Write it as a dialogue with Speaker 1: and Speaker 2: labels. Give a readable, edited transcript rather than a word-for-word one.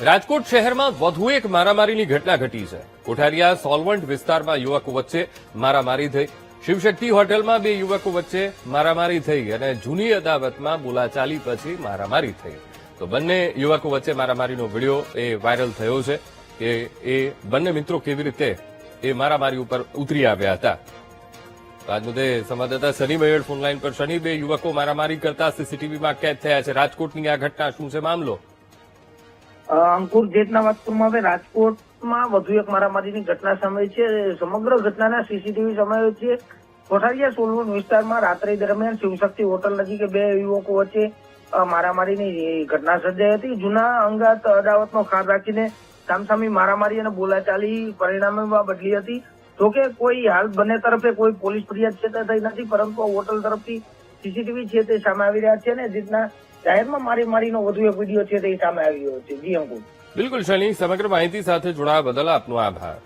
Speaker 1: રાજકોટ શહેરમાં વધુ એક મારામારીની ઘટના ઘટી છે. કોઠારિયા સોલવન્ટ વિસ્તારમાં યુવકો વચ્ચે મારામારી થઈ. શિવશક્તિ હોટેલમાં બે યુવકો વચ્ચે મારામારી થઈ અને જૂની અદાવતમાં બોલાચાલી પછી મારામારી થઈ. તો બંને યુવકો વચ્ચે મારામારીનો વિડીયો એ વાયરલ થયો છે કે એ બંને મિત્રો કેવી રીતે એ મારામારી ઉપર ઉતરી આવ્યા હતા. આજ મુદ્દે સંવાદદાતા સની મયડ ફોનલાઈન પર. શનિ, બે યુવકો મારામારી કરતા સીસીટીવીમાં કેદ થયા છે. રાજકોટની આ ઘટના શું છે મામલો?
Speaker 2: અંકુર, જેટના વાત કરવામાં આવે, રાજકોટમાં વધુ એક મારામારીની ઘટના સામે છે. સમગ્ર ઘટનાના સીસીટીવી સામે છે. કોઠારિયા સોલવન વિસ્તારમાં રાત્રિ દરમિયાન શિવશક્તિ હોટલ નજીક બે યુવકો વચ્ચે મારામારીની ઘટના સર્જાઈ હતી. જૂના અંગાત અદાવતનો ખાર રાખીને સામસામી મારામારી અને બોલાચાલી પરિણામે બદલી હતી. જોકે કોઈ હાલ બંને તરફે કોઈ પોલીસ ફરિયાદ છે તે થઈ નથી, પરંતુ હોટલ તરફથી સીસીટીવી છે તે સામે આવી રહ્યા છે અને જેટના જાહેરમાં મારીનો વધુ એક વિડીયો છે તે સામે આવી રહ્યો છે. જી અંકુર.
Speaker 1: બિલકુલ શનિ, સમગ્ર માહિતી સાથે જોડાવા બદલ આપનો આભાર.